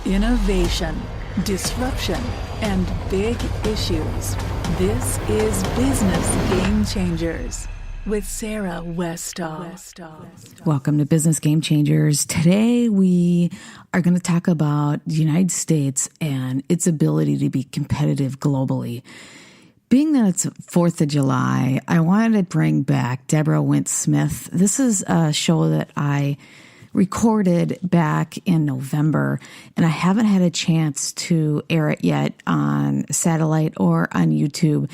Innovation, disruption, and big issues. This is Business Game Changers with Sarah Westall. Welcome to Business Game Changers. Today we are going to talk about the United States and its ability to be competitive globally. Being that it's 4th of July, I wanted to bring back Deborah Wince-Smith. This is a show that I recorded back in November, and I haven't had a chance to air it yet on satellite or on YouTube,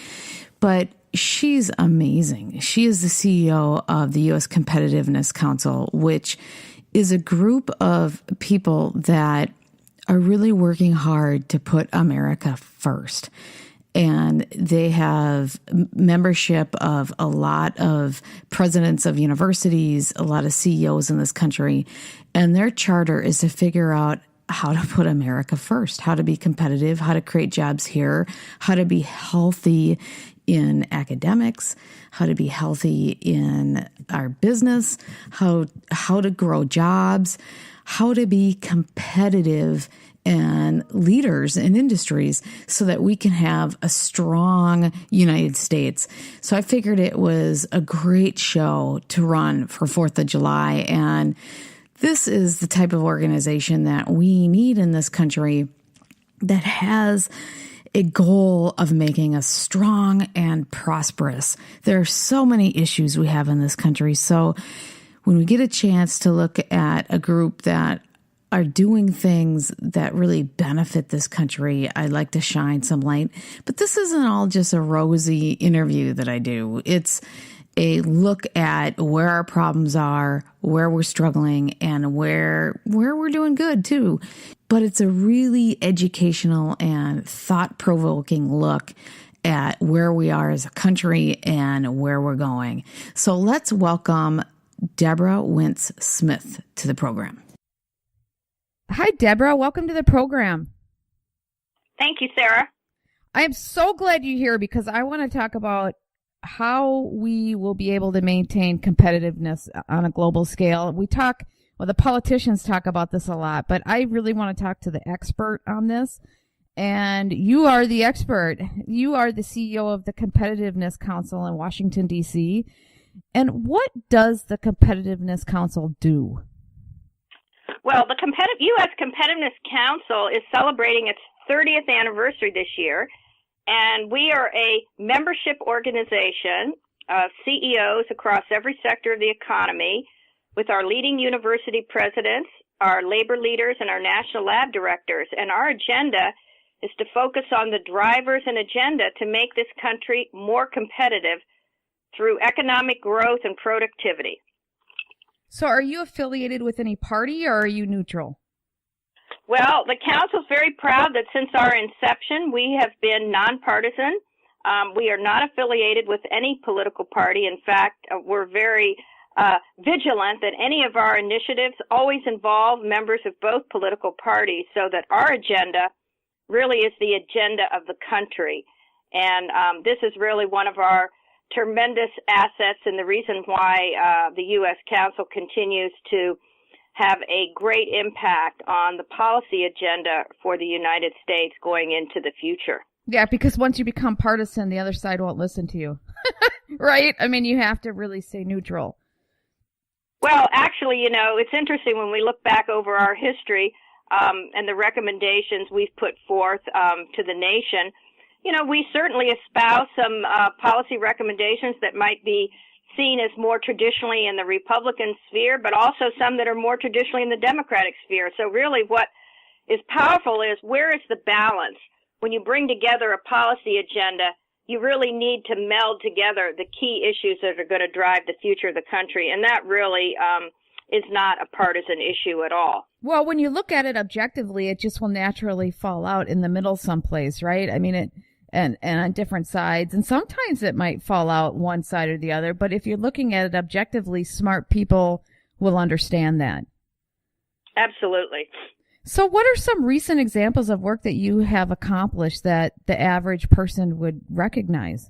but she's amazing. She is the CEO of the U.S. Competitiveness Council, which is a group of people that are really working hard to put America first. And they have membership of a lot of presidents of universities, a lot of CEOs in this country. And their charter is to figure out how to put America first, how to be competitive, how to create jobs here, how to be healthy in academics, how to be healthy in our business, how to grow jobs, how to be competitive and leaders in industries so that we can have a strong United States. So I figured it was a great show to run for 4th of July. And this is the type of organization that we need in this country that has a goal of making us strong and prosperous. There are so many issues we have in this country. So when we get a chance to look at a group that are doing things that really benefit this country, I'd like to shine some light. But this isn't all just a rosy interview that I do. It's a look at where our problems are, where we're struggling, and where we're doing good too. But it's a really educational and thought-provoking look at where we are as a country and where we're going. So let's welcome Deborah Wince-Smith to the program. Hi, Deborah. Welcome to the program. Thank you, Sarah. I am so glad you're here because I want to talk about how we will be able to maintain competitiveness on a global scale. The politicians talk about this a lot, but I really want to talk to the expert on this. And you are the expert. You are the CEO of the Competitiveness Council in Washington, D.C. And what does the Competitiveness Council do? Well, the U.S. Competitiveness Council is celebrating its 30th anniversary this year, and we are a membership organization of CEOs across every sector of the economy with our leading university presidents, our labor leaders, and our national lab directors. And our agenda is to focus on the drivers and agenda to make this country more competitive through economic growth and productivity. So are you affiliated with any party or are you neutral? Well, the council is very proud that since our inception, we have been nonpartisan. We are not affiliated with any political party. In fact, we're very vigilant that any of our initiatives always involve members of both political parties so that our agenda really is the agenda of the country. And this is really one of our tremendous assets and the reason why the U.S. Council continues to have a great impact on the policy agenda for the United States going into the future. Yeah, because once you become partisan, the other side won't listen to you, right? I mean, you have to really stay neutral. Well, actually, it's interesting when we look back over our history and the recommendations we've put forth to the nation. We certainly espouse some policy recommendations that might be seen as more traditionally in the Republican sphere, but also some that are more traditionally in the Democratic sphere. So really what is powerful is where is the balance? When you bring together a policy agenda, you really need to meld together the key issues that are going to drive the future of the country. And that really is not a partisan issue at all. Well, when you look at it objectively, it just will naturally fall out in the middle someplace, right? I mean, and on different sides. And sometimes it might fall out one side or the other. But if you're looking at it objectively, smart people will understand that. Absolutely. So what are some recent examples of work that you have accomplished that the average person would recognize?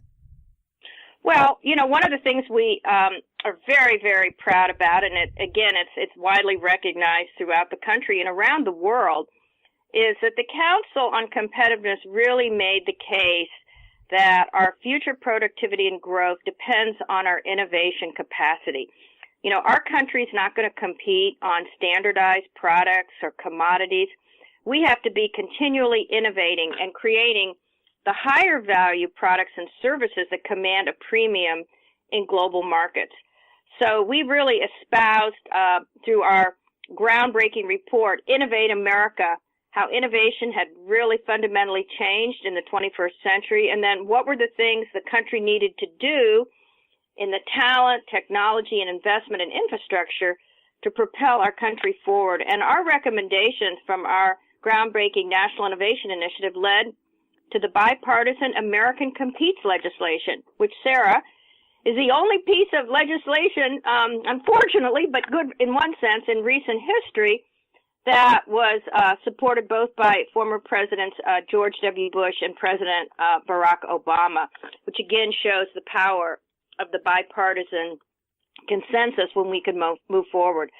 Well, one of the things we are very, very proud about, and it's widely recognized throughout the country and around the world, is that the Council on Competitiveness really made the case that our future productivity and growth depends on our innovation capacity. You know, our country's not going to compete on standardized products or commodities. We have to be continually innovating and creating the higher value products and services that command a premium in global markets. So we really espoused through our groundbreaking report, Innovate America, how innovation had really fundamentally changed in the 21st century, and then what were the things the country needed to do in the talent, technology, and investment in infrastructure to propel our country forward. And our recommendations from our groundbreaking National Innovation Initiative led to the bipartisan American Competes legislation, which, Sarah, is the only piece of legislation, unfortunately, but good in one sense, in recent history, that was supported both by former Presidents George W. Bush and President Barack Obama, which again shows the power of the bipartisan consensus when we could move forward.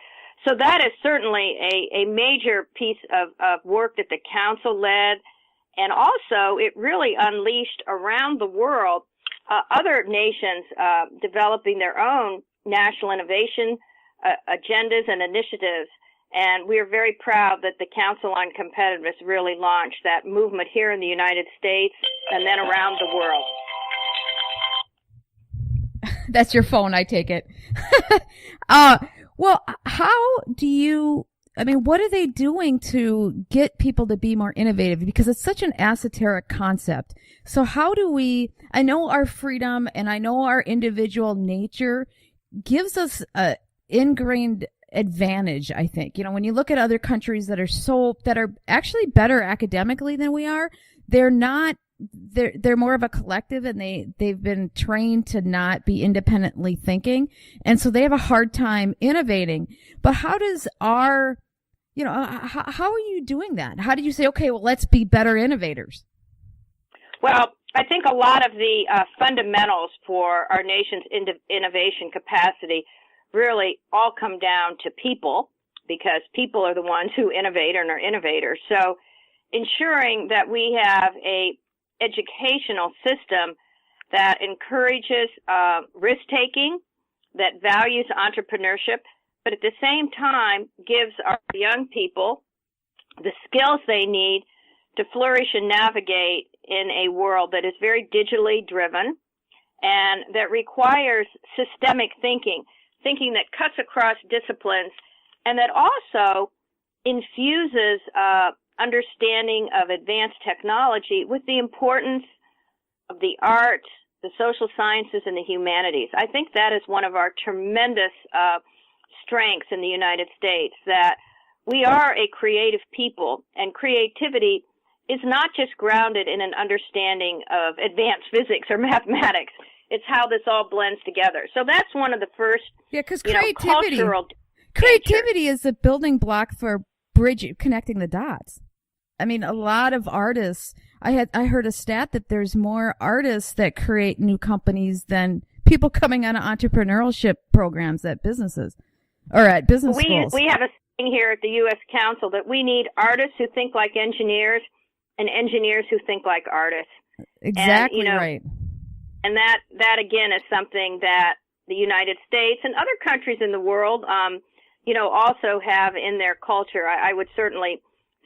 So that is certainly a major piece of work that the Council led, and also it really unleashed around the world other nations developing their own national innovation agendas and initiatives. And we are very proud that the Council on Competitiveness really launched that movement here in the United States and then around the world. That's your phone, I take it. Well, how do you, what are they doing to get people to be more innovative? Because it's such an esoteric concept. So how do we, I know our freedom and I know our individual nature gives us a ingrained advantage, I think. You know, when you look at other countries that are actually better academically than we are, they're more of a collective, and they've been trained to not be independently thinking, and so they have a hard time innovating. But how does how are you doing that? How do you say, okay, well, let's be better innovators? Well, I think a lot of the fundamentals for our nation's innovation capacity really all come down to people, because people are the ones who innovate and are innovators. So ensuring that we have a educational system that encourages risk-taking, that values entrepreneurship, but at the same time gives our young people the skills they need to flourish and navigate in a world that is very digitally driven and that requires systemic thinking that cuts across disciplines, and that also infuses understanding of advanced technology with the importance of the arts, the social sciences, and the humanities. I think that is one of our tremendous strengths in the United States, that we are a creative people, and creativity is not just grounded in an understanding of advanced physics or mathematics. It's how this all blends together. So that's one of the first, because creativity is the building block for connecting the dots. I mean, a lot of artists, I heard a stat that there's more artists that create new companies than people coming on entrepreneurship programs at businesses or at business schools. We have a saying here at the U.S. Council that we need artists who think like engineers and engineers who think like artists. Exactly, and, right. And that again is something that the United States and other countries in the world, also have in their culture. I would certainly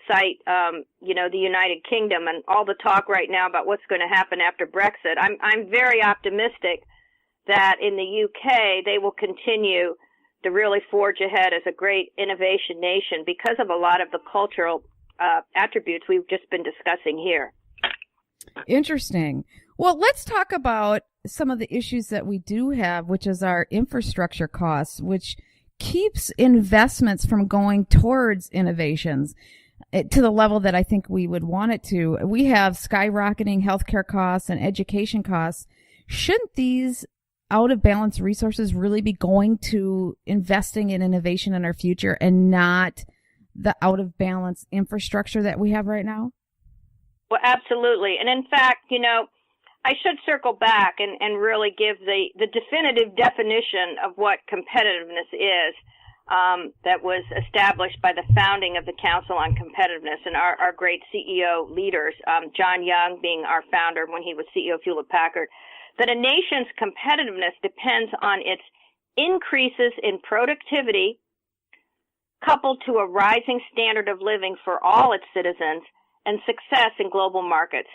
cite, the United Kingdom and all the talk right now about what's going to happen after Brexit. I'm very optimistic that in the UK they will continue to really forge ahead as a great innovation nation because of a lot of the cultural attributes we've just been discussing here. Interesting. Well, let's talk about some of the issues that we do have, which is our infrastructure costs, which keeps investments from going towards innovations to the level that I think we would want it to. We have skyrocketing healthcare costs and education costs. Shouldn't these out of balance resources really be going to investing in innovation in our future and not the out of balance infrastructure that we have right now? Well, absolutely. And in fact, I should circle back and really give the definitive definition of what competitiveness is. that was established by the founding of the Council on Competitiveness and our great CEO leaders, John Young being our founder when he was CEO of Hewlett-Packard, that a nation's competitiveness depends on its increases in productivity coupled to a rising standard of living for all its citizens and success in global markets.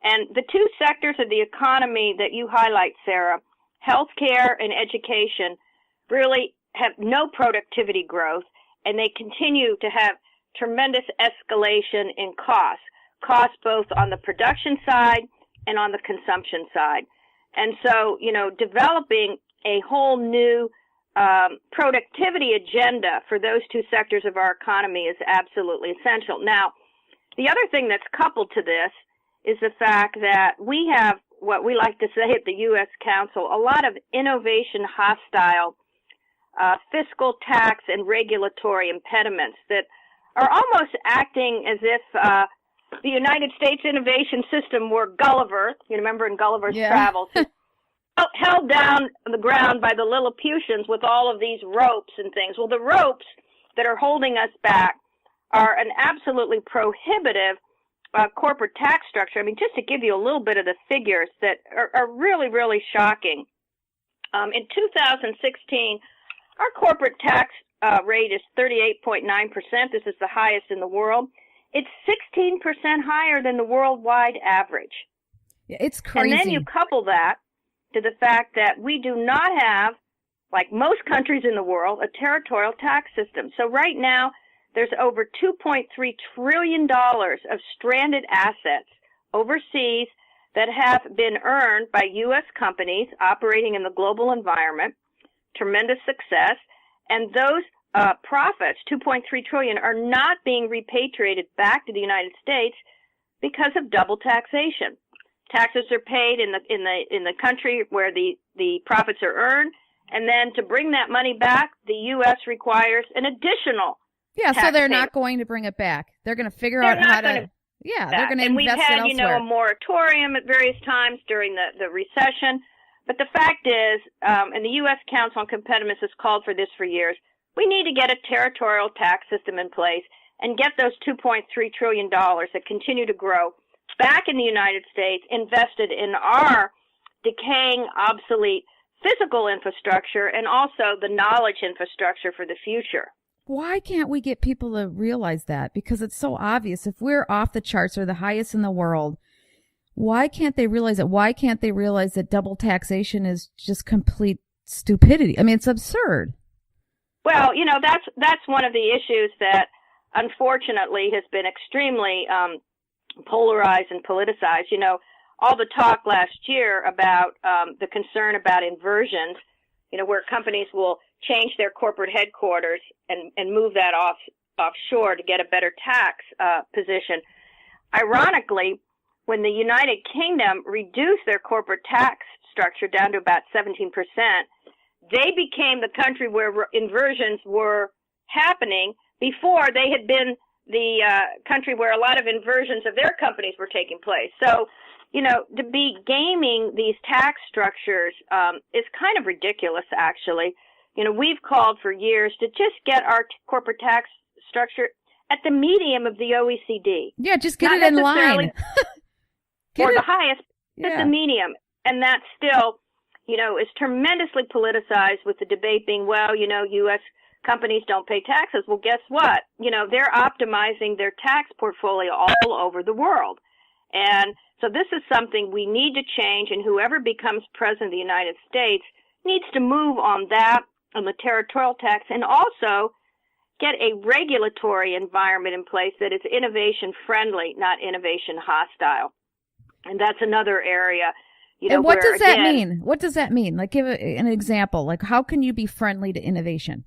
And the two sectors of the economy that you highlight, Sarah, healthcare and education, really have no productivity growth, and they continue to have tremendous escalation in costs both on the production side and on the consumption side. And so, developing a whole new productivity agenda for those two sectors of our economy is absolutely essential. Now, the other thing that's coupled to this is the fact that we have what we like to say at the U.S. Council, a lot of innovation hostile fiscal, tax, and regulatory impediments that are almost acting as if the United States innovation system were Gulliver. You remember in Gulliver's Travels? Held down the ground by the Lilliputians with all of these ropes and things. Well, the ropes that are holding us back are an absolutely prohibitive corporate tax structure. I mean, just to give you a little bit of the figures that are really, really shocking. In 2016, our corporate tax rate is 38.9%. This is the highest in the world. It's 16% higher than the worldwide average. Yeah, it's crazy. And then you couple that to the fact that we do not have, like most countries in the world, a territorial tax system. So right now, there's over $2.3 trillion of stranded assets overseas that have been earned by U.S. companies operating in the global environment. Tremendous success. And those profits, $2.3 trillion, are not being repatriated back to the United States because of double taxation. Taxes are paid in the country where the profits are earned, and then to bring that money back, the U.S. requires an additional tax so they're payment. not going to bring it back. They're going to figure out how to. Yeah, they're going to invest it elsewhere. And we've had, a moratorium at various times during the recession. But the fact is, and the U.S. Council on Competitiveness has called for this for years, we need to get a territorial tax system in place and get those $2.3 trillion that continue to grow back in the United States, invested in our decaying, obsolete physical infrastructure and also the knowledge infrastructure for the future. Why can't we get people to realize that? Because it's so obvious. If we're off the charts or the highest in the world, why can't they realize it? Why can't they realize that double taxation is just complete stupidity? I mean, it's absurd. Well, that's one of the issues that unfortunately has been extremely polarized and politicized. All the talk last year about the concern about inversions, where companies will change their corporate headquarters and move that offshore to get a better tax position. Ironically, when the United Kingdom reduced their corporate tax structure down to about 17%, they became the country where inversions were happening before they had been the country where a lot of inversions of their companies were taking place. So, to be gaming these tax structures is kind of ridiculous, actually. We've called for years to just get our corporate tax structure at the medium of the OECD. Yeah, just get it in line. Or the highest, at the medium. And that still, is tremendously politicized with the debate being, U.S. companies don't pay taxes. Well, guess what? They're optimizing their tax portfolio all over the world. And so this is something we need to change, and whoever becomes president of the United States needs to move on that, on the territorial tax, and also get a regulatory environment in place that is innovation friendly, not innovation hostile. And that's another area, and what does that mean? What does that mean? Like, give an example. Like, how can you be friendly to innovation?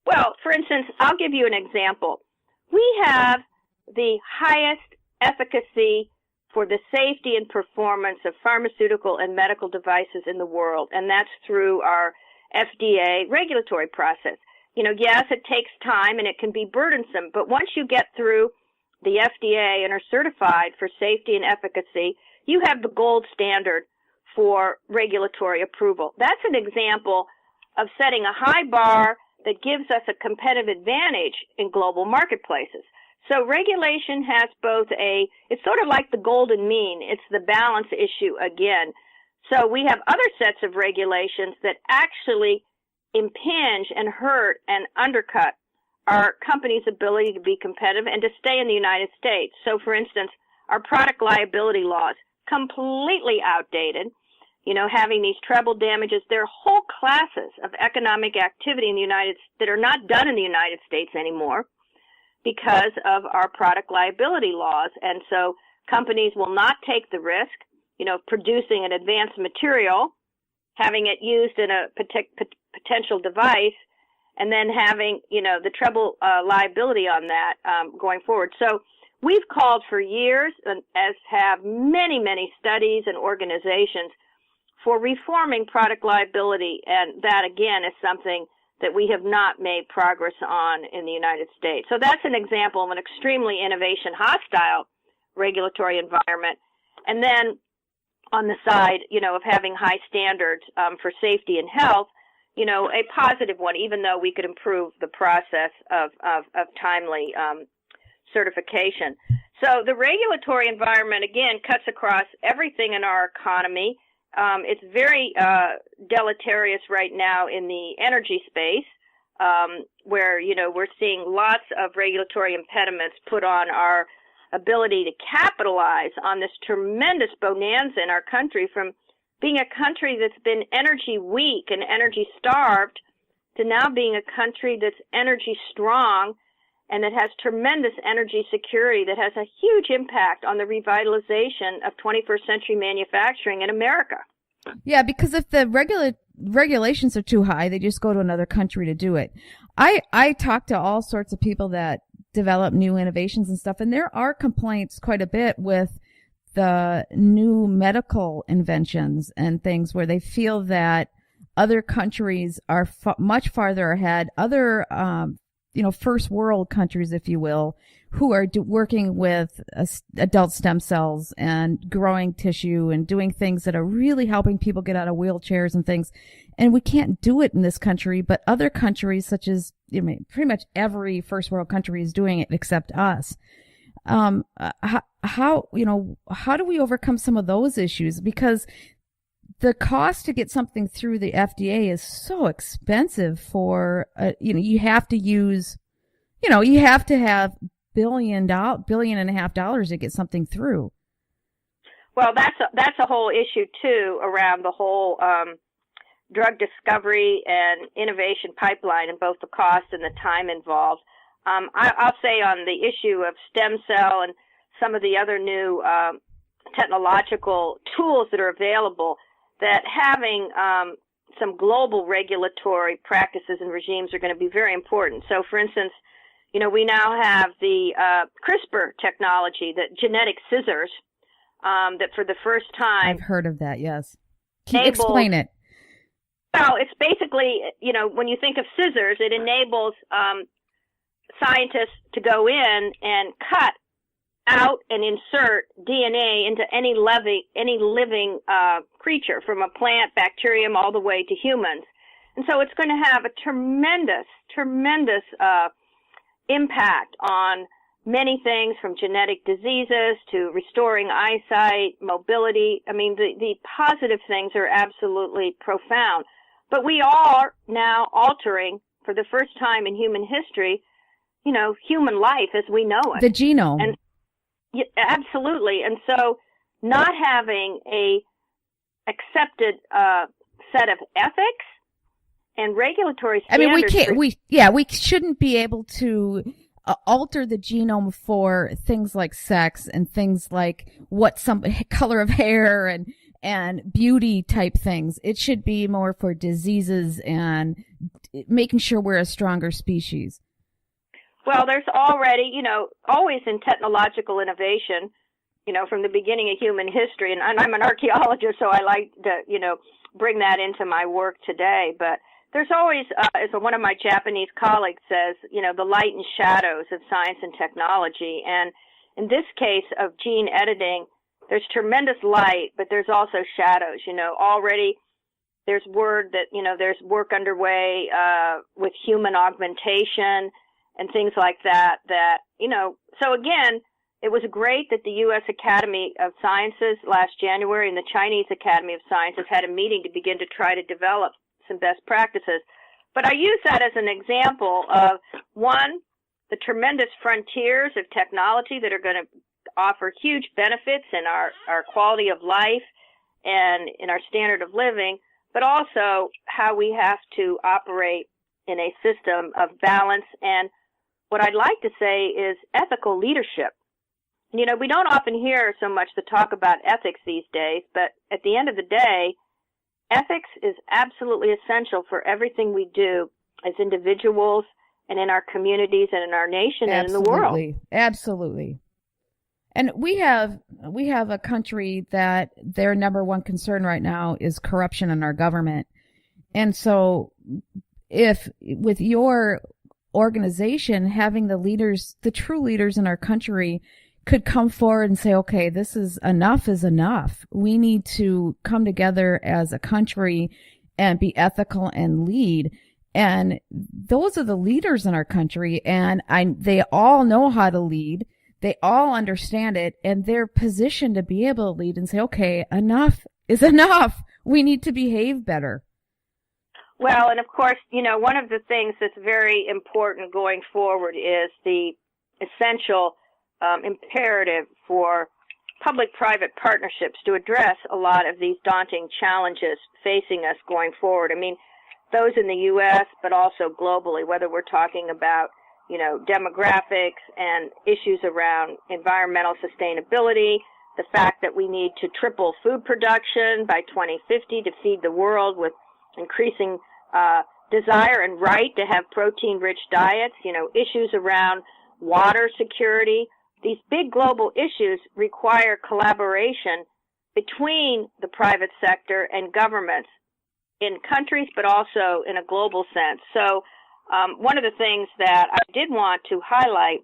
Well, for instance, I'll give you an example. We have the highest efficacy for the safety and performance of pharmaceutical and medical devices in the world, and that's through our FDA regulatory process. Yes, it takes time and it can be burdensome, but once you get through the FDA and are certified for safety and efficacy, you have the gold standard for regulatory approval. That's an example of setting a high bar that gives us a competitive advantage in global marketplaces. So regulation has it's sort of like the golden mean. It's the balance issue again. So we have other sets of regulations that actually impinge and hurt and undercut our companies' ability to be competitive and to stay in the United States. So, for instance, our product liability laws, completely outdated, having these treble damages. There are whole classes of economic activity in the that are not done in the United States anymore because of our product liability laws. And so companies will not take the risk, producing an advanced material, having it used in a potential device, and then having, the treble liability on that going forward. So we've called for years, as have many, many studies and organizations, for reforming product liability, and that, again, is something that we have not made progress on in the United States. So that's an example of an extremely innovation-hostile regulatory environment. And then on the side, of having high standards for safety and health, a positive one, even though we could improve the process of timely certification. So the regulatory environment, again, cuts across everything in our economy. It's very deleterious right now in the energy space, where, we're seeing lots of regulatory impediments put on our ability to capitalize on this tremendous bonanza in our country, from being a country that's been energy weak and energy starved to now being a country that's energy strong and that has tremendous energy security that has a huge impact on the revitalization of 21st century manufacturing in America. Yeah, because if the regulations are too high, they just go to another country to do it. I talk to all sorts of people that develop new innovations and stuff, and there are complaints quite a bit with the new medical inventions and things where they feel that other countries are much farther ahead. Other first world countries, if you will, who are working with adult stem cells and growing tissue and doing things that are really helping people get out of wheelchairs and things. And we can't do it in this country, but other countries, such as pretty much every first world country, is doing it except us. How do we overcome some of those issues? Because the cost to get something through the FDA is so expensive for, you have to use, you have to have $1.5 billion to get something through. Well, that's a whole issue too around the whole drug discovery and innovation pipeline, and both the cost and the time involved. I'll say on the issue of stem cell and some of the other new technological tools that are available, that having some global regulatory practices and regimes are going to be very important. So, for instance, we now have the CRISPR technology, the genetic scissors, that for the first time... I've heard of that, yes. Can you explain it? Well, it's basically, when you think of scissors, it enables scientists to go in and cut out and insert DNA into any living creature, from a plant, bacterium, all the way to humans. And so it's going to have a tremendous impact on many things, from genetic diseases to restoring eyesight, mobility. I mean, the positive things are absolutely profound. But we are now altering, for the first time in human history, human life as we know it. The genome. And yeah, absolutely. And so not having a accepted set of ethics and regulatory standards. We shouldn't be able to alter the genome for things like sex and things like some color of hair and beauty type things. It should be more for diseases and making sure we're a stronger species. Well, there's already, always in technological innovation, from the beginning of human history, and I'm an archaeologist, so I like to, bring that into my work today. But there's always, as one of my Japanese colleagues says, the light and shadows of science and technology. And in this case of gene editing, there's tremendous light, but there's also shadows. Already there's word that, there's work underway with human augmentation and things like that, so again, it was great that the U.S. Academy of Sciences last January and the Chinese Academy of Sciences had a meeting to begin to try to develop some best practices. But I use that as an example of, one, the tremendous frontiers of technology that are going to offer huge benefits in our quality of life and in our standard of living, but also how we have to operate in a system of balance and what I'd like to say is ethical leadership. We don't often hear so much the talk about ethics these days, but at the end of the day, ethics is absolutely essential for everything we do as individuals and in our communities and in our nation and in the world. Absolutely. And we have a country that their number one concern right now is corruption in our government. And so if with your organization having the true leaders in our country could come forward and say, okay, this is enough. We need to come together as a country and be ethical and lead. And those are the leaders in our country. And they all know how to lead. They all understand it. And they're positioned to be able to lead and say, okay, enough is enough. We need to behave better. Well, and of course, one of the things that's very important going forward is the essential imperative for public-private partnerships to address a lot of these daunting challenges facing us going forward. I mean, those in the U.S., but also globally, whether we're talking about, demographics and issues around environmental sustainability, the fact that we need to triple food production by 2050 to feed the world with increasing desire and right to have protein-rich diets, issues around water security. These big global issues require collaboration between the private sector and governments in countries, but also in a global sense. So one of the things that I did want to highlight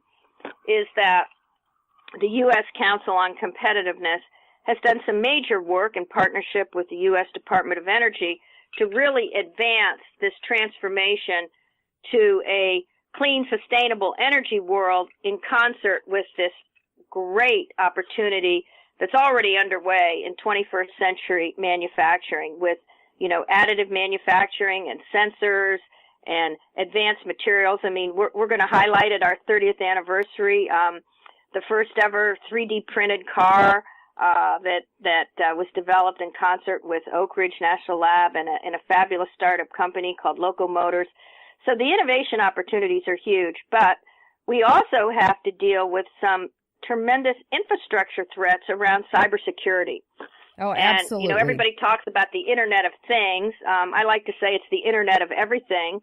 is that the U.S. Council on Competitiveness has done some major work in partnership with the U.S. Department of Energy to really advance this transformation to a clean, sustainable energy world in concert with this great opportunity that's already underway in 21st century manufacturing with, additive manufacturing and sensors and advanced materials. I mean, we're going to highlight at our 30th anniversary the first ever 3D printed car that was developed in concert with Oak Ridge National Lab and a fabulous startup company called Locomotors. So the innovation opportunities are huge, but we also have to deal with some tremendous infrastructure threats around cybersecurity. Oh, absolutely. And, everybody talks about the Internet of Things. I like to say it's the Internet of everything,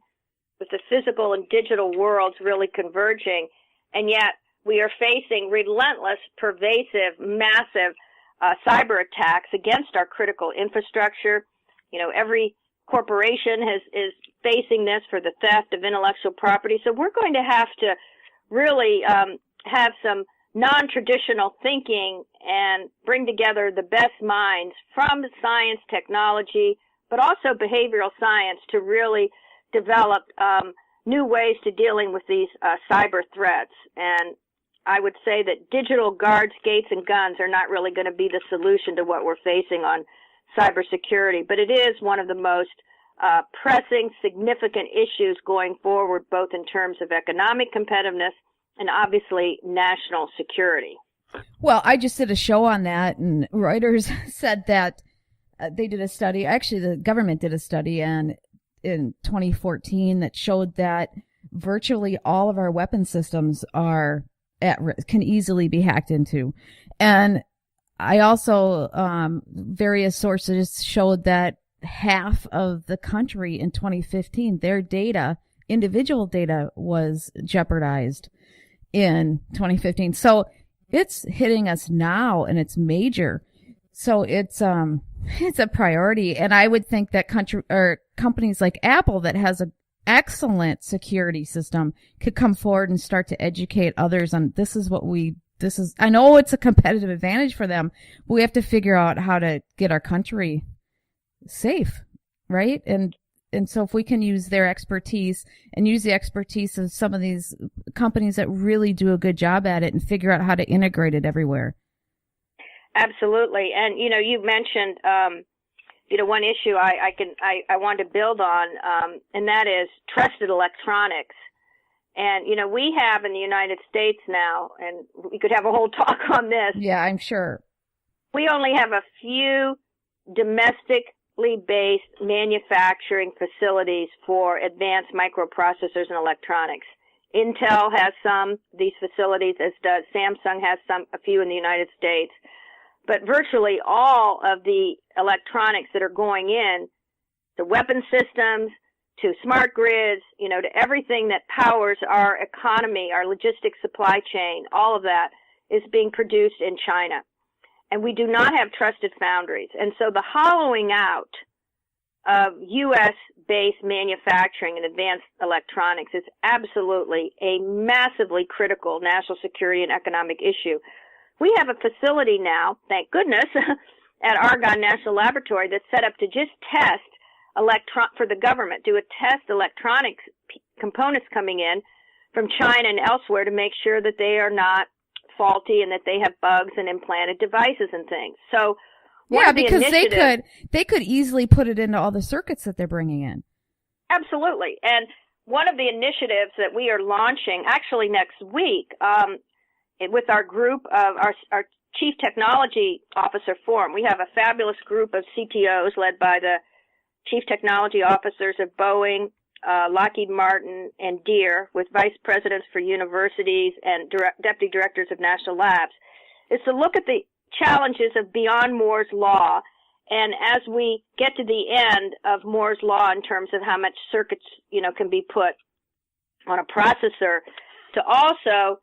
with the physical and digital worlds really converging. And yet we are facing relentless, pervasive, massive cyber attacks against our critical infrastructure. Every corporation is facing this for the theft of intellectual property. So we're going to have to really have some non-traditional thinking and bring together the best minds from science, technology, but also behavioral science to really develop new ways to dealing with these cyber threats. And I would say that digital guards, gates, and guns are not really going to be the solution to what we're facing on cybersecurity, but it is one of the most pressing, significant issues going forward, both in terms of economic competitiveness and obviously national security. Well, I just did a show on that, and Reuters said that they did a study. Actually, the government did a study in 2014 that showed that virtually all of our weapon systems are at risk, can easily be hacked into. And I also, various sources showed that half of the country in 2015, their data, individual data, was jeopardized in 2015. So it's hitting us now, and it's major. So it's a priority. And I would think that companies like Apple, that has an excellent security system, could come forward and start to educate others on I know it's a competitive advantage for them, but we have to figure out how to get our country safe, right? And so if we can use their expertise and use the expertise of some of these companies that really do a good job at it and figure out how to integrate it everywhere. Absolutely. And, you mentioned, one issue I want to build on, and that is trusted electronics. And, we have in the United States now, and we could have a whole talk on this. Yeah, I'm sure. We only have a few domestically based manufacturing facilities for advanced microprocessors and electronics. Intel has some of these facilities, as does Samsung has a few in the United States. But virtually all of the electronics that are going in, the weapon systems, to smart grids, to everything that powers our economy, our logistics supply chain, all of that is being produced in China. And we do not have trusted foundries. And so the hollowing out of U.S.-based manufacturing and advanced electronics is absolutely a massively critical national security and economic issue. We have a facility now, thank goodness, at Argonne National Laboratory that's set up to just test for the government, do a test electronics components coming in from China and elsewhere to make sure that they are not faulty and that they have bugs and implanted devices and things. So yeah, because they could easily put it into all the circuits that they're bringing in. Absolutely. And one of the initiatives that we are launching actually next week with our group of our Chief Technology Officer Forum, we have a fabulous group of CTOs led by the Chief Technology Officers of Boeing, Lockheed Martin, and Deere, with Vice Presidents for universities and Deputy Directors of National Labs, is to look at the challenges of beyond Moore's Law. And as we get to the end of Moore's Law in terms of how much circuits, can be put on a processor, to also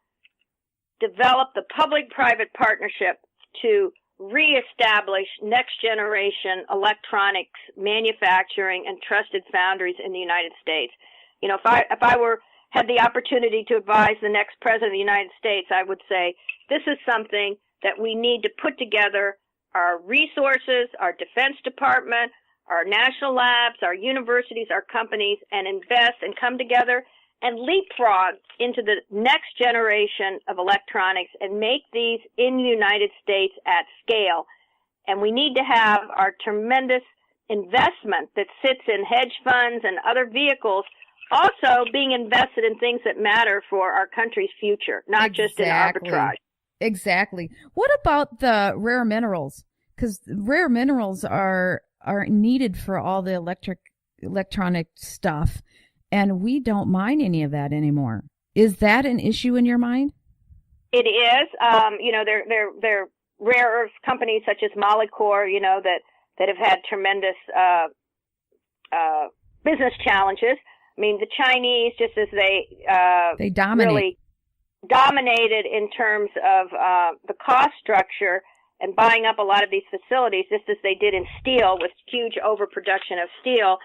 develop the public-private partnership to reestablish next-generation electronics manufacturing and trusted foundries in the United States. If I had the opportunity to advise the next president of the United States, I would say this is something that we need to put together our resources, our Defense Department, our national labs, our universities, our companies, and invest and come together and leapfrog into the next generation of electronics and make these in the United States at scale. And we need to have our tremendous investment that sits in hedge funds and other vehicles also being invested in things that matter for our country's future, not just in arbitrage. Exactly. What about the rare minerals? Because rare minerals are needed for all the electronic stuff. And we don't mine any of that anymore. Is that an issue in your mind? It is. There are rare earth companies such as Molycorp, that have had tremendous business challenges. I mean, the Chinese, just as they really dominated in terms of the cost structure and buying up a lot of these facilities, just as they did in steel with huge overproduction of steel,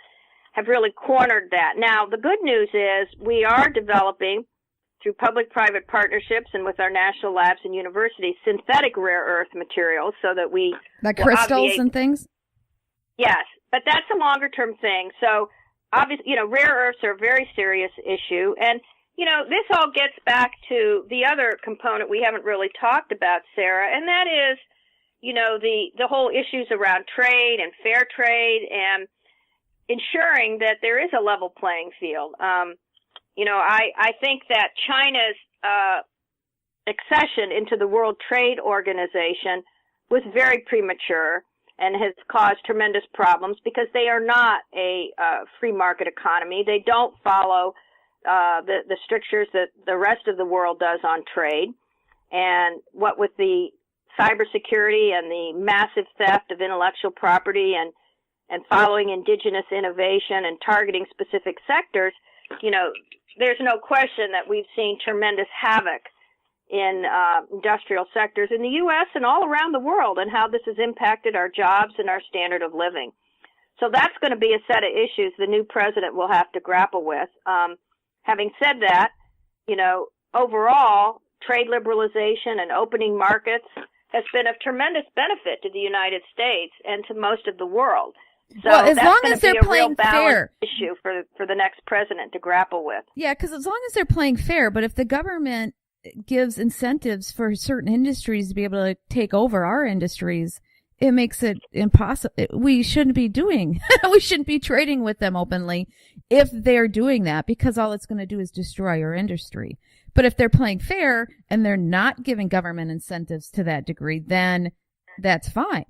have really cornered that. Now, the good news is we are developing, through public-private partnerships and with our national labs and universities, synthetic rare earth materials so that we... Like crystals and things? Yes, but that's a longer-term thing. So, obviously, rare earths are a very serious issue. And, this all gets back to the other component we haven't really talked about, Sarah, and that is, the whole issues around trade and fair trade and ensuring that there is a level playing field. I think that China's accession into the World Trade Organization was very premature and has caused tremendous problems because they are not a free market economy. They don't follow the strictures that the rest of the world does on trade. And what with the cybersecurity and the massive theft of intellectual property and following indigenous innovation and targeting specific sectors, there's no question that we've seen tremendous havoc in industrial sectors in the U.S. and all around the world, and how this has impacted our jobs and our standard of living. So that's going to be a set of issues the new president will have to grapple with. Having said that, overall, trade liberalization and opening markets has been of tremendous benefit to the United States and to most of the world. So well, as that's long going as to be they're a real playing fair. balanced issue for the next president to grapple with. Yeah, because as long as they're playing fair, but if the government gives incentives for certain industries to be able to take over our industries, it makes it impossible. We shouldn't be doing, we shouldn't be trading with them openly if they're doing that, because all it's going to do is destroy our industry. But if they're playing fair and they're not giving government incentives to that degree, then that's fine.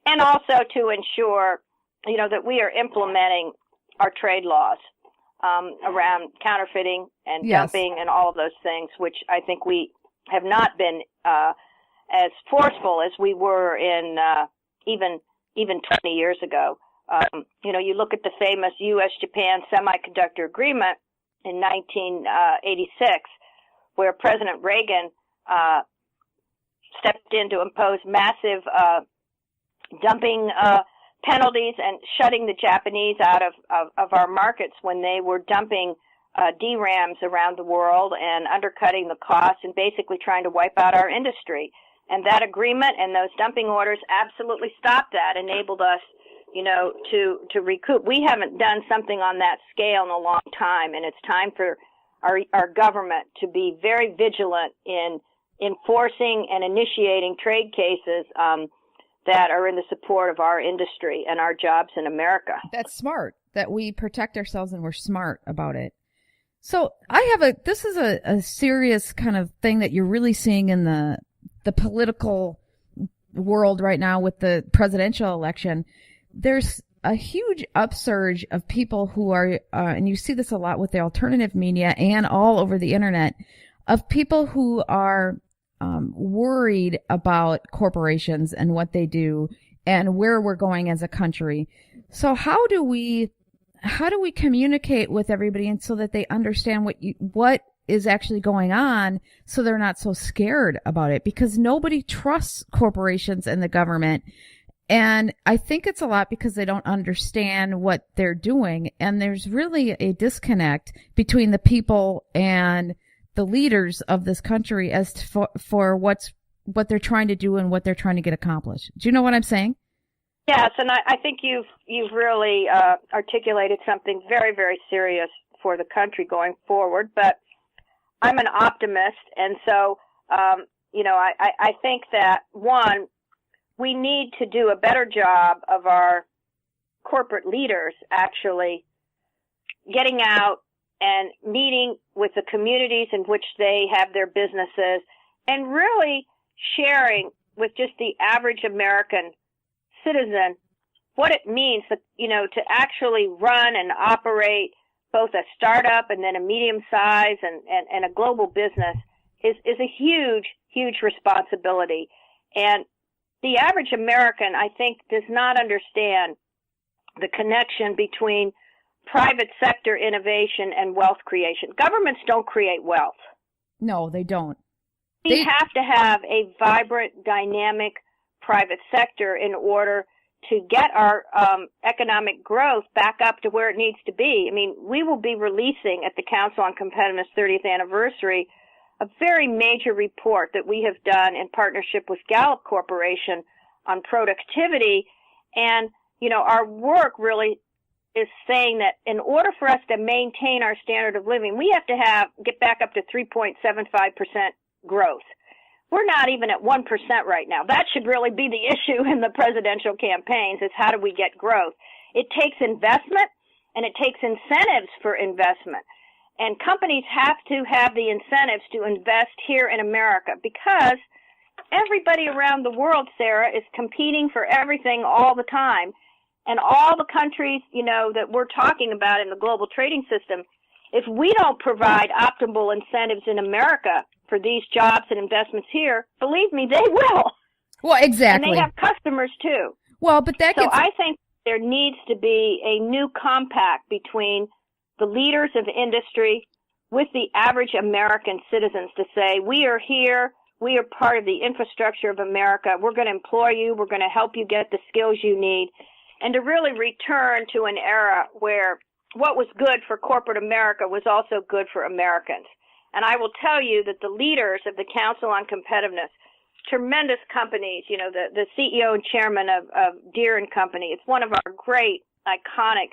And also to ensure, that we are implementing our trade laws around counterfeiting and dumping and all of those things, which I think we have not been as forceful as we were in even 20 years ago. You look at the famous U.S.-Japan semiconductor agreement in 1986, where President Reagan stepped in to impose massive dumping penalties and shutting the Japanese out of our markets when they were dumping DRAMs around the world and undercutting the costs and basically trying to wipe out our industry. And that agreement and those dumping orders absolutely stopped that, enabled us, to recoup. We haven't done something on that scale in a long time, and it's time for our government to be very vigilant in enforcing and initiating trade cases that are in the support of our industry and our jobs in America. That's smart, that we protect ourselves and we're smart about it. So this is a serious kind of thing that you're really seeing in the political world right now with the presidential election. There's a huge upsurge of people who are, and you see this a lot with the alternative media and all over the internet, of people who are worried about corporations and what they do and where we're going as a country. So how do we communicate with everybody and so that they understand what is actually going on, so they're not so scared about it? Because nobody trusts corporations and the government. And I think it's a lot because they don't understand what they're doing. And there's really a disconnect between the people and the leaders of this country as to for what they're trying to do and what they're trying to get accomplished. Do you know what I'm saying? Yes, and I think you've really articulated something very, very serious for the country going forward. But I'm an optimist, and so I think that one, we need to do a better job of our corporate leaders actually getting out and meeting with the communities in which they have their businesses and really sharing with just the average American citizen what it means to actually run and operate both a startup and then a medium size and a global business is a huge, huge responsibility. And the average American, I think, does not understand the connection between private sector innovation and wealth creation. Governments don't create wealth. No, they don't. We have to have a vibrant, dynamic private sector in order to get our economic growth back up to where it needs to be. I mean, we will be releasing at the Council on Competitiveness 30th anniversary a very major report that we have done in partnership with Gallup Corporation on productivity. And, our work really is saying that in order for us to maintain our standard of living, we have to get back up to 3.75% growth. We're not even at 1% right now. That should really be the issue in the presidential campaigns, is how do we get growth? It takes investment, and it takes incentives for investment. And companies have to have the incentives to invest here in America, because everybody around the world, Sarah, is competing for everything all the time. And all the countries, that we're talking about in the global trading system, if we don't provide optimal incentives in America for these jobs and investments here, believe me, they will. Well, exactly. And they have customers too. Well, but I think there needs to be a new compact between the leaders of industry with the average American citizens to say, we are here, we are part of the infrastructure of America, we're going to employ you, we're going to help you get the skills you need, and to really return to an era where what was good for corporate America was also good for Americans. And I will tell you that the leaders of the Council on Competitiveness tremendous companies, the CEO and chairman of Deere and Company. It's one of our great, iconic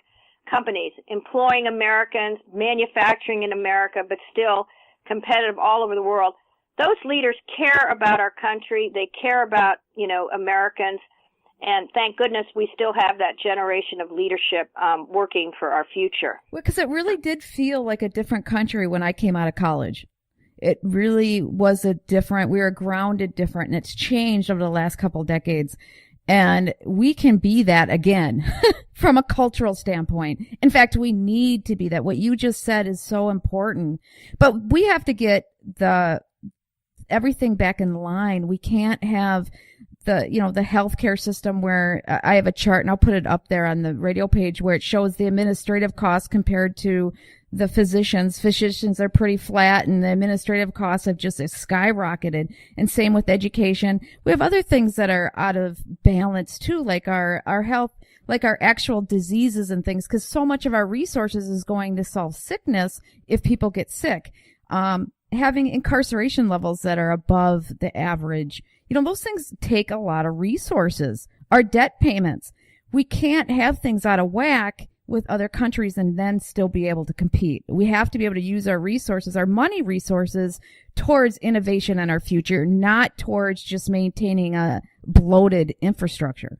companies, employing Americans, manufacturing in America, but still competitive all over the world. Those leaders care about our country. They care about, Americans. And thank goodness we still have that generation of leadership working for our future. Well, because it really did feel like a different country when I came out of college. It really was we were grounded different, and it's changed over the last couple of decades. And we can be that again from a cultural standpoint. In fact, we need to be that. What you just said is so important. But we have to get everything back in line. We can't have the healthcare system where I have a chart, and I'll put it up there on the radio page, where it shows the administrative costs compared to the physicians. Physicians are pretty flat, and the administrative costs have just skyrocketed. And same with education. We have other things that are out of balance too, like our health, like our actual diseases and things, because so much of our resources is going to solve sickness if people get sick. Having incarceration levels that are above the average, those things take a lot of resources. Our debt payments. We can't have things out of whack with other countries and then still be able to compete. We have to be able to use our resources, our money resources, towards innovation in our future, not towards just maintaining a bloated infrastructure.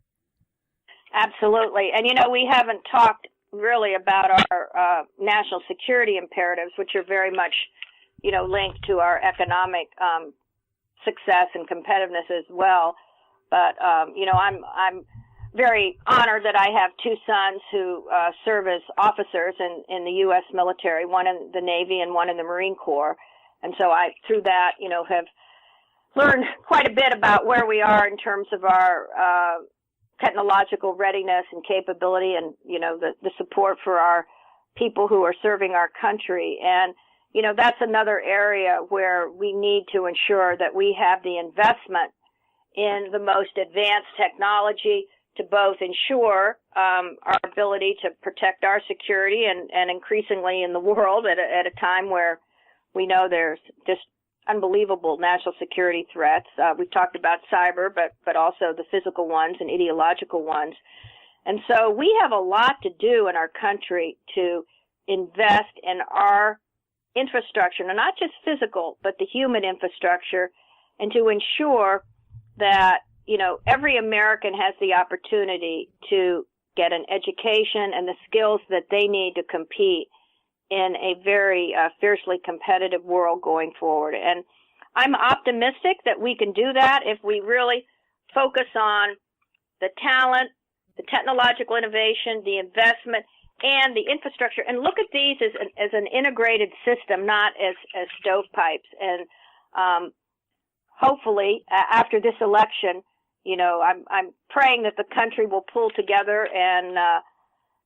Absolutely. And, we haven't talked really about our national security imperatives, which are very much, linked to our economic success and competitiveness as well. But, I'm very honored that I have two sons who serve as officers in the U.S. military, one in the Navy and one in the Marine Corps. And so I, through that, have learned quite a bit about where we are in terms of our technological readiness and capability, and, the support for our people who are serving our country. And, that's another area where we need to ensure that we have the investment in the most advanced technology to both ensure our ability to protect our security and increasingly in the world at a time where we know there's just unbelievable national security threats. We've talked about cyber, but also the physical ones and ideological ones. And so we have a lot to do in our country to invest in our infrastructure, and not just physical, but the human infrastructure, and to ensure that every American has the opportunity to get an education and the skills that they need to compete in a very fiercely competitive world going forward. And I'm optimistic that we can do that if we really focus on the talent, the technological innovation, the investment, and the infrastructure, and look at these as an integrated system, not as stovepipes. And hopefully, after this election, I'm praying that the country will pull together and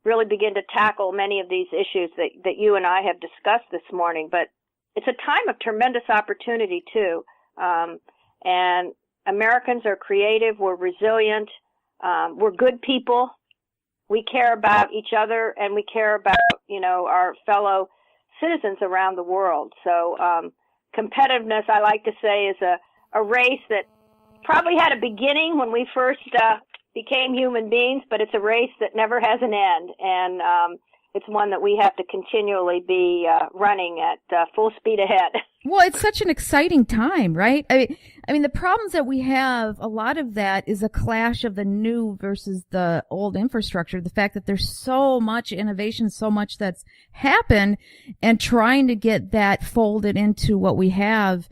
really begin to tackle many of these issues that you and I have discussed this morning. But it's a time of tremendous opportunity, too. And Americans are creative. We're resilient. We're good people. We care about each other, and we care about, our fellow citizens around the world. So competitiveness, I like to say, is a race that probably had a beginning when we first became human beings, but it's a race that never has an end. And it's one that we have to continually be running at full speed ahead. Well, it's such an exciting time, right? I mean, the problems that we have, a lot of that is a clash of the new versus the old infrastructure. The fact that there's so much innovation, so much that's happened, and trying to get that folded into what we have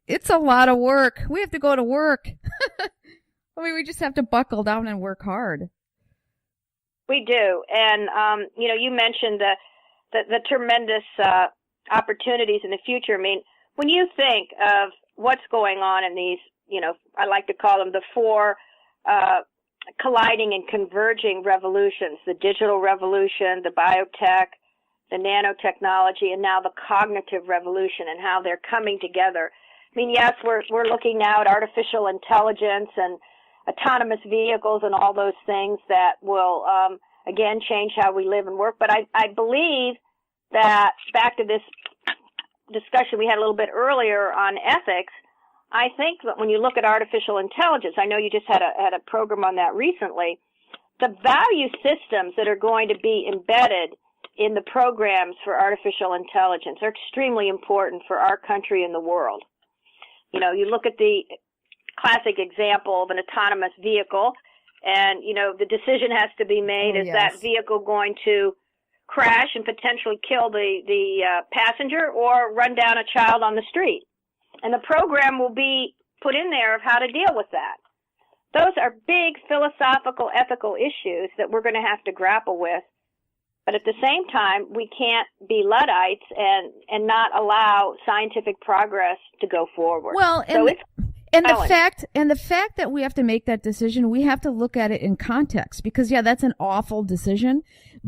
it's a lot of work. We have to go to work. I mean, we just have to buckle down and work hard. We do. And, you mentioned the tremendous opportunities in the future. I mean, when you think of what's going on in these, I like to call them the four colliding and converging revolutions, the digital revolution, the biotech, the nanotechnology, and now the cognitive revolution, and how they're coming together. I mean, yes, we're looking now at artificial intelligence and autonomous vehicles and all those things that will, again, change how we live and work. But I believe that, back to this discussion we had a little bit earlier on ethics, I think that when you look at artificial intelligence, I know you just had a program on that recently, the value systems that are going to be embedded in the programs for artificial intelligence are extremely important for our country and the world. You know, you look at the classic example of an autonomous vehicle, and, you know, the decision has to be made, is that vehicle going to crash and potentially kill the passenger or run down a child on the street? And the program will be put in there of how to deal with that. Those are big philosophical, ethical issues that we're going to have to grapple with. But at the same time, we can't be Luddites and not allow scientific progress to go forward. Well, the fact that we have to make that decision, we have to look at it in context, because that's an awful decision,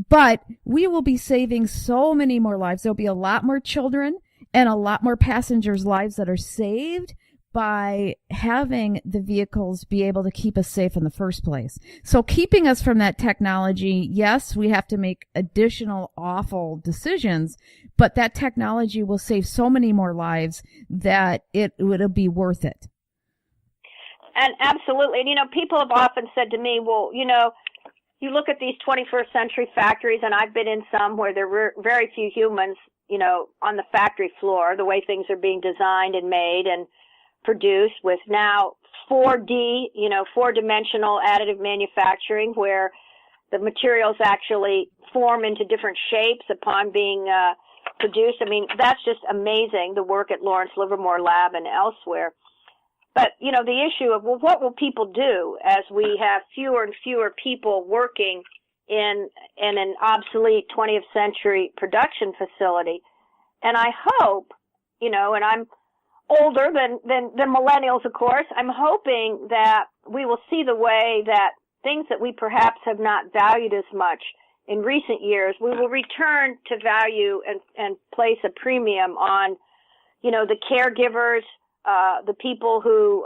but we will be saving so many more lives. There'll be a lot more children and a lot more passengers' lives that are saved by having the vehicles be able to keep us safe in the first place. So keeping us from that technology, yes, we have to make additional awful decisions, but that technology will save so many more lives that it'll be worth it. And absolutely. And, you know, people have often said to me, well, you know, you look at these 21st century factories, and I've been in some where there were very few humans, you know, on the factory floor, the way things are being designed and made and produced, with now 4D, you know, four-dimensional additive manufacturing, where the materials actually form into different shapes upon being produced. I mean, that's just amazing, the work at Lawrence Livermore Lab and elsewhere. But, you know, the issue of, well, what will people do as we have fewer and fewer people working in an obsolete 20th century production facility? And I hope, you know, and I'm older than millennials, of course, I'm hoping that we will see the way that things that we perhaps have not valued as much in recent years, we will return to value and place a premium on, you know, the caregivers, the people who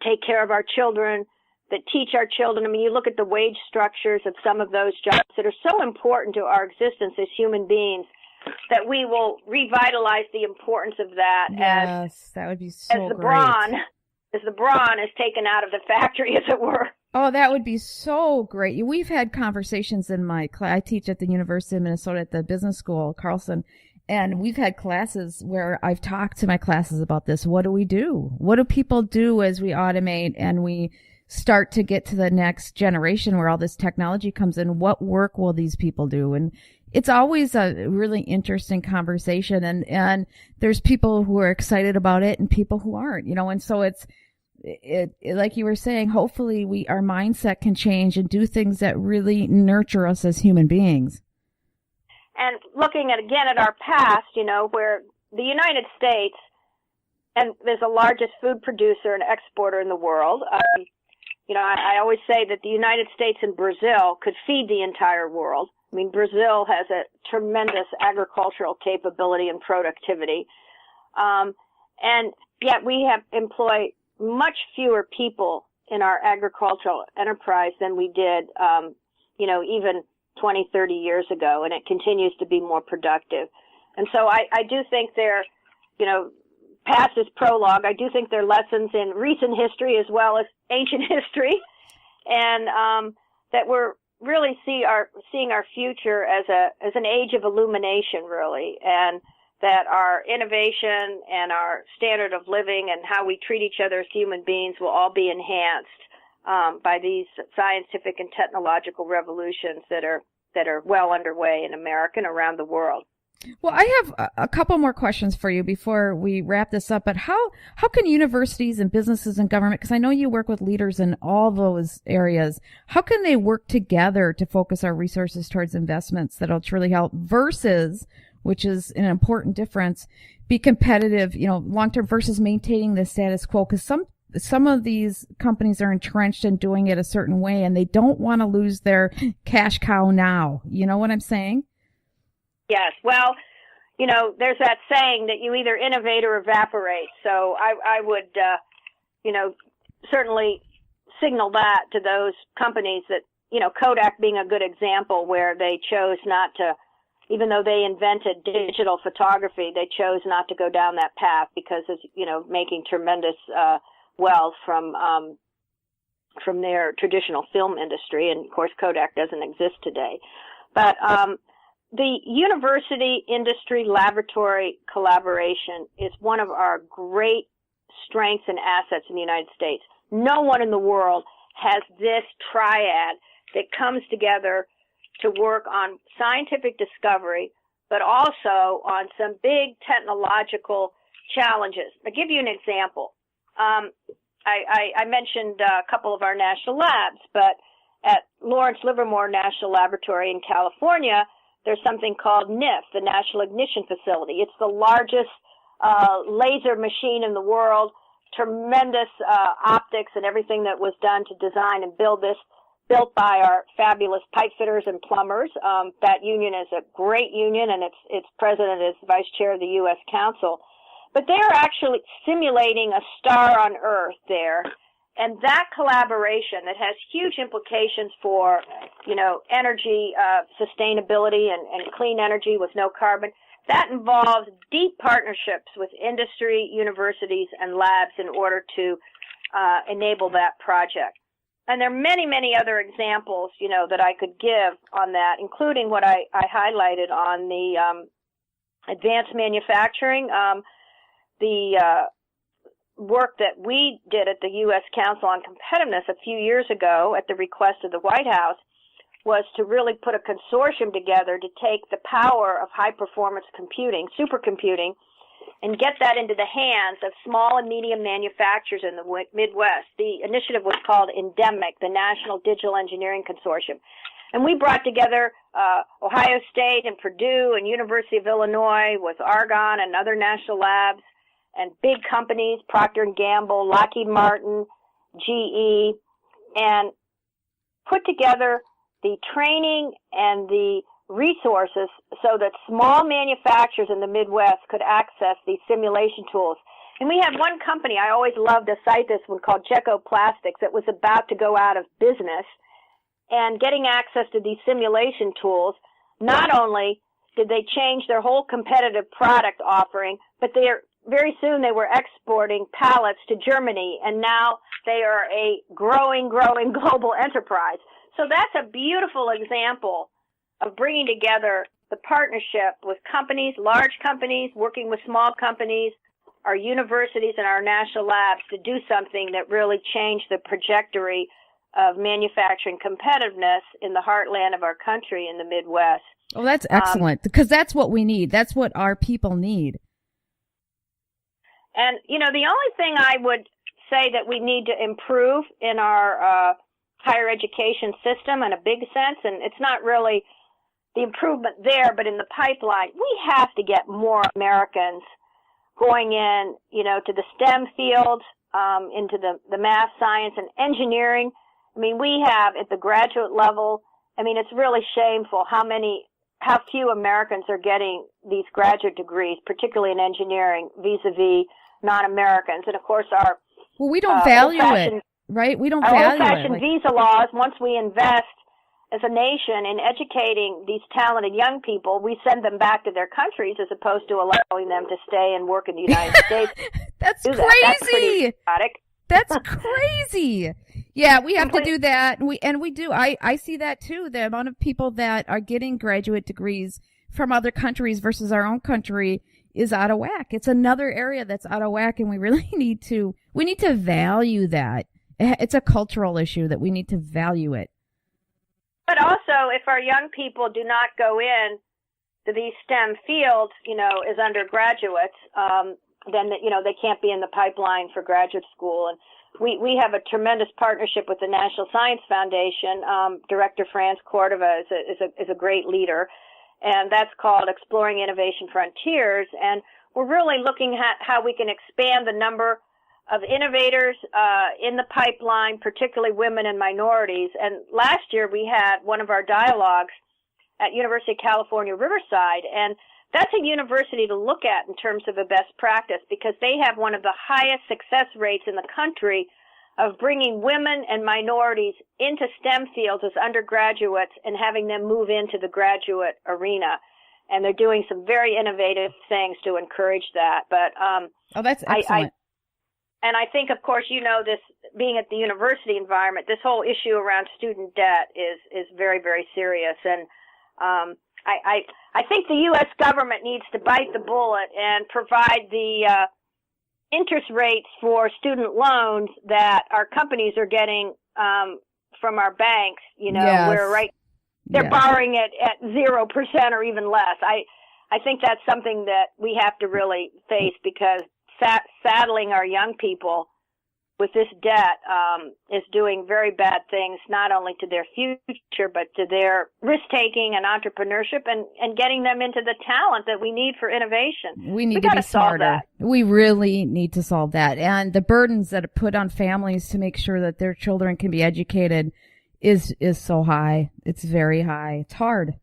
take care of our children, that teach our children. I mean, you look at the wage structures of some of those jobs that are so important to our existence as human beings, that we will revitalize the importance of that. Yes, that would be so great. As the brawn is taken out of the factory, as it were. Oh, that would be so great. We've had conversations in my class. I teach at the University of Minnesota at the business school, Carlson, and we've had classes where I've talked to my classes about this. What do we do? What do people do as we automate and we start to get to the next generation where all this technology comes in? What work will these people do? And it's always a really interesting conversation, and there's people who are excited about it and people who aren't, you know, and so it like you were saying, hopefully our mindset can change and do things that really nurture us as human beings. And looking at our past, you know, where the United States, and is the largest food producer and exporter in the world. You know, I always say that the United States and Brazil could feed the entire world. I mean, Brazil has a tremendous agricultural capability and productivity. And yet we have employed much fewer people in our agricultural enterprise than we did, you know, even 20, 30 years ago, and it continues to be more productive. And so I do think there, you know, past is prologue. I do think there are lessons in recent history as well as ancient history, and that we're really seeing our future as an age of illumination, really, and that our innovation and our standard of living and how we treat each other as human beings will all be enhanced by these scientific and technological revolutions that are well underway in America and around the world. Well, I have a couple more questions for you before we wrap this up. But how can universities and businesses and government, because I know you work with leaders in all those areas, how can they work together to focus our resources towards investments that'll truly help versus, which is an important difference, be competitive, you know, long-term versus maintaining the status quo? Because some of these companies are entrenched in doing it a certain way, and they don't want to lose their cash cow now. You know what I'm saying? Yes. Well, you know, there's that saying that you either innovate or evaporate. So I would, you know, certainly signal that to those companies that, you know, Kodak being a good example where they chose not to even though they invented digital photography, they chose not to go down that path because of, making tremendous wealth from their traditional film industry. And of course, Kodak doesn't exist today. But the university industry laboratory collaboration is one of our great strengths and assets in the United States. No one in the world has this triad that comes together to work on scientific discovery, but also on some big technological challenges. I'll give you an example. I mentioned a couple of our national labs, but at Lawrence Livermore National Laboratory in California, there's something called NIF, the National Ignition Facility. It's the largest laser machine in the world, tremendous optics and everything that was done to design and build this, built by our fabulous pipe fitters and plumbers. That union is a great union, and its president is vice chair of the U.S. Council. But they're actually simulating a star on Earth there. And that collaboration that has huge implications for, energy sustainability and clean energy with no carbon, that involves deep partnerships with industry, universities, and labs in order to enable that project. And there are many, many other examples, that I could give on that, including what I highlighted on the advanced manufacturing. The work that we did at the U.S. Council on Competitiveness a few years ago at the request of the White House was to really put a consortium together to take the power of high-performance computing, supercomputing, and get that into the hands of small and medium manufacturers in the Midwest. The initiative was called Endemic, the National Digital Engineering Consortium. And we brought together Ohio State and Purdue and University of Illinois with Argonne and other national labs and big companies, Procter & Gamble, Lockheed Martin, GE, and put together the training and the resources so that small manufacturers in the Midwest could access these simulation tools. And we had one company, I always love to cite this one, called Checo Plastics, that was about to go out of business. And getting access to these simulation tools, not only did they change their whole competitive product offering, but very soon they were exporting pallets to Germany, and now they are a growing global enterprise. So that's a beautiful example of bringing together the partnership with companies, large companies, working with small companies, our universities and our national labs to do something that really changed the trajectory of manufacturing competitiveness in the heartland of our country in the Midwest. Oh, that's excellent, because that's what we need. That's what our people need. And, the only thing I would say that we need to improve in our higher education system in a big sense, and it's not really the improvement there, but in the pipeline, we have to get more Americans going in, to the STEM fields, into the math, science, and engineering. I mean, we have at the graduate level, it's really shameful how few Americans are getting these graduate degrees, particularly in engineering, vis-a-vis non-Americans. And of course, we don't value it, right? We don't value it. Our old-fashioned visa laws, once we invest as a nation in educating these talented young people, we send them back to their countries as opposed to allowing them to stay and work in the United States. That's crazy. That's pretty idiotic. That's crazy. Yeah, we have to do that. And we do. I see that too. The amount of people that are getting graduate degrees from other countries versus our own country is out of whack. It's another area that's out of whack, and we really need to value that. It's a cultural issue that we need to value it. But also, if our young people do not go in to these STEM fields, as undergraduates, then, they can't be in the pipeline for graduate school. And we have a tremendous partnership with the National Science Foundation. Director Franz Cordova is a great leader, and that's called Exploring Innovation Frontiers. And we're really looking at how we can expand the number of innovators in the pipeline, particularly women and minorities. And last year we had one of our dialogues at University of California, Riverside, and that's a university to look at in terms of a best practice because they have one of the highest success rates in the country of bringing women and minorities into STEM fields as undergraduates and having them move into the graduate arena. and they're doing some very innovative things to encourage that. But oh, that's excellent. And I think, of course, this being at the university environment, this whole issue around student debt is very, very serious. And I think the U.S. government needs to bite the bullet and provide the interest rates for student loans that our companies are getting from our banks. Yes. Where they're borrowing it at 0% or even less. I think that's something that we have to really face, because saddling our young people with this debt is doing very bad things, not only to their future, but to their risk-taking and entrepreneurship and getting them into the talent that we need for innovation. We need to be smarter. We really need to solve that. And the burdens that are put on families to make sure that their children can be educated is so high. It's very high. It's hard.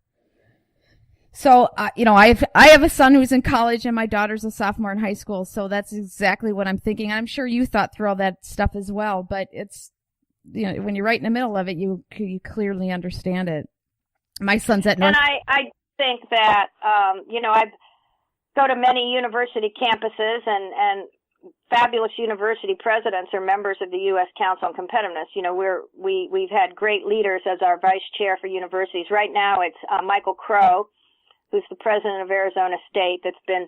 So, I have a son who's in college and my daughter's a sophomore in high school. So that's exactly what I'm thinking. I'm sure you thought through all that stuff as well, but it's, when you're right in the middle of it, you clearly understand it. My son's at North. And I think that, I go to many university campuses and fabulous university presidents are members of the U.S. Council on Competitiveness. We've had great leaders as our vice chair for universities. Right now it's Michael Crow, who's the president of Arizona State, that's been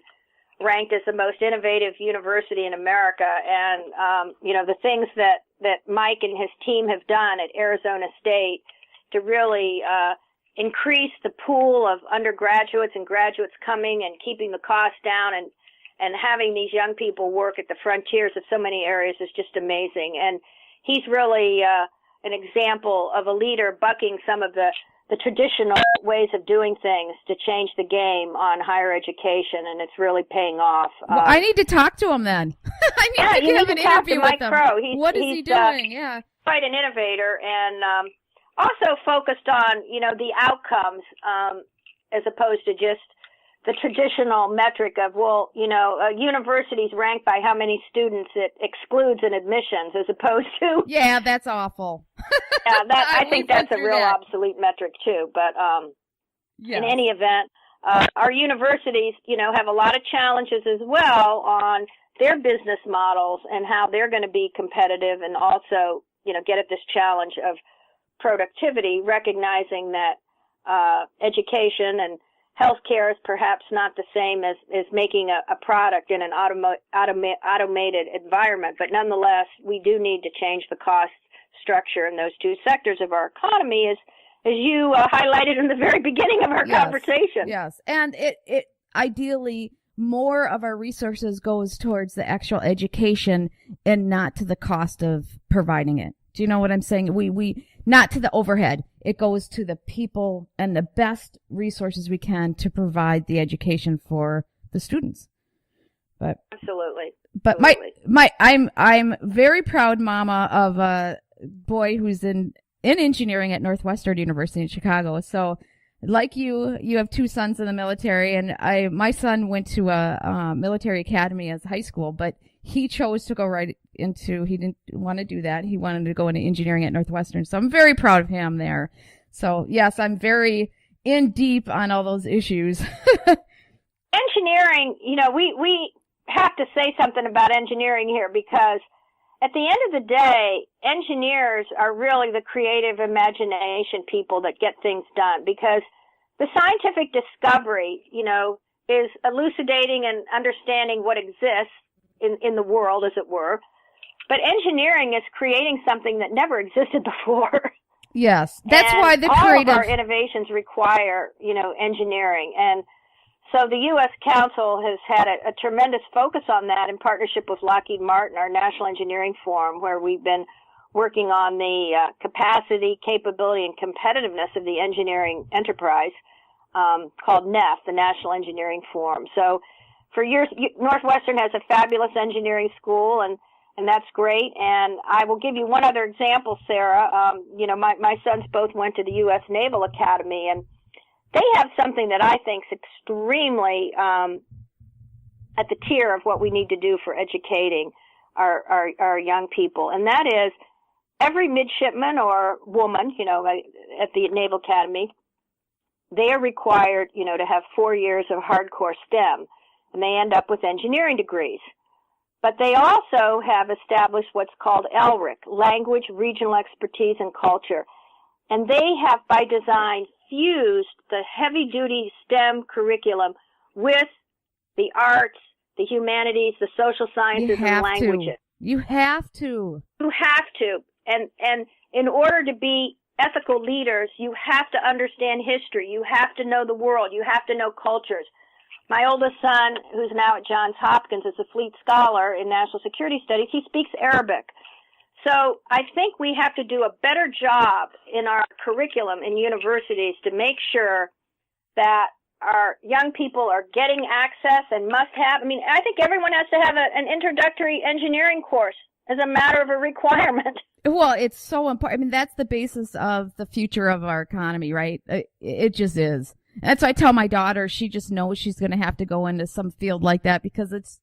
ranked as the most innovative university in America. And, the things that Mike and his team have done at Arizona State to really increase the pool of undergraduates and graduates coming and keeping the cost down and having these young people work at the frontiers of so many areas is just amazing. And he's really an example of a leader bucking some of the traditional ways of doing things to change the game on higher education, and it's really paying off. Well, I need to talk to him then. I need to have an interview with him. Crow. What is he doing? Yeah, quite an innovator, and also focused on the outcomes as opposed to just the traditional metric of, universities ranked by how many students it excludes in admissions, as opposed to... Yeah, that's awful. Yeah, I think that's a real obsolete metric too. But in any event, our universities, have a lot of challenges as well on their business models and how they're going to be competitive, and also, get at this challenge of productivity, recognizing that education and healthcare is perhaps not the same as making a product in an automated environment, but nonetheless, we do need to change the cost structure in those two sectors of our economy, as you highlighted in the very beginning of our conversation. Yes, and it ideally more of our resources goes towards the actual education and not to the cost of providing it. Do you know what I'm saying? We not to the overhead. It goes to the people and the best resources we can to provide the education for the students. But absolutely. But I'm very proud mama of a boy who's in engineering at Northwestern University in Chicago. So like you have two sons in the military, and my son went to a military academy as high school, but he chose to go right into, he didn't want to do that. He wanted to go into engineering at Northwestern. So I'm very proud of him there. So yes, I'm very in deep on all those issues. Engineering, we have to say something about engineering here, because at the end of the day, engineers are really the creative imagination people that get things done, because the scientific discovery, is elucidating and understanding what exists in the world, as it were. But engineering is creating something that never existed before. Yes, that's why the all creative... of our innovations require, engineering. And so the U.S. Council has had a tremendous focus on that in partnership with Lockheed Martin, our National Engineering Forum, where we've been working on the capacity, capability, and competitiveness of the engineering enterprise, called NEF, the National Engineering Forum. So for years, Northwestern has a fabulous engineering school, and that's great. And I will give you one other example, Sarah. My sons both went to the U.S. Naval Academy, and they have something that I think is extremely at the tier of what we need to do for educating our young people, and that is every midshipman or woman, at the Naval Academy they are required, to have 4 years of hardcore STEM, and they end up with engineering degrees. But they also have established what's called LRIC, Language, Regional Expertise, and Culture. And they have, by design, fused the heavy-duty STEM curriculum with the arts, the humanities, the social sciences, and languages. You have to. You have to. And in order to be ethical leaders, you have to understand history. You have to know the world. You have to know cultures. My oldest son, who's now at Johns Hopkins, is a Fleet Scholar in National Security Studies. He speaks Arabic. So I think we have to do a better job in our curriculum in universities to make sure that our young people are getting access and must have. I mean, I think everyone has to have an introductory engineering course as a matter of a requirement. Well, it's so important. I mean, that's the basis of the future of our economy, right? It just is. That's why I tell my daughter, she just knows she's going to have to go into some field like that because it's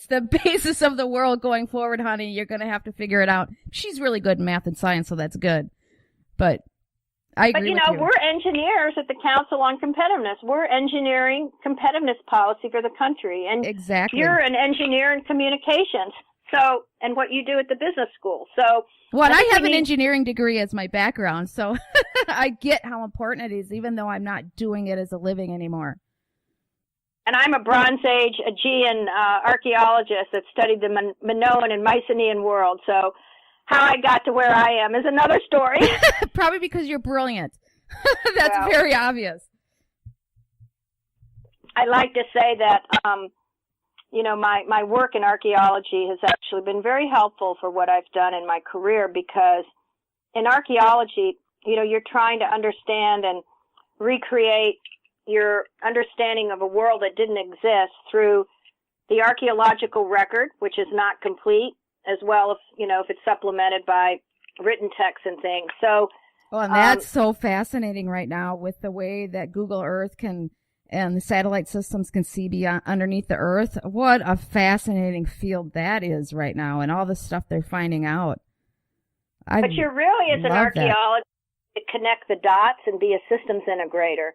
the basis of the world going forward, honey. You're going to have to figure it out. She's really good in math and science, so that's good. But I agree with you. We're engineers at the Council on Competitiveness. We're engineering competitiveness policy for the country. And exactly. You're an engineer in communications. So, and what you do at the business school. So, well, I have an engineering degree as my background, so I get how important it is, even though I'm not doing it as a living anymore. And I'm a Bronze Age Aegean archaeologist that studied the Minoan and Mycenaean world. So how I got to where I am is another story. Probably because you're brilliant. That's very obvious. I like to say that, my work in archaeology has actually been very helpful for what I've done in my career, because in archaeology, you're trying to understand and recreate your understanding of a world that didn't exist through the archaeological record, which is not complete, as well if it's supplemented by written texts and things. So, well, and that's so fascinating right now with the way that Google Earth and the satellite systems can see beyond underneath the Earth. What a fascinating field that is right now, and all the stuff they're finding out. But you're really, as an archaeologist, to connect the dots and be a systems integrator,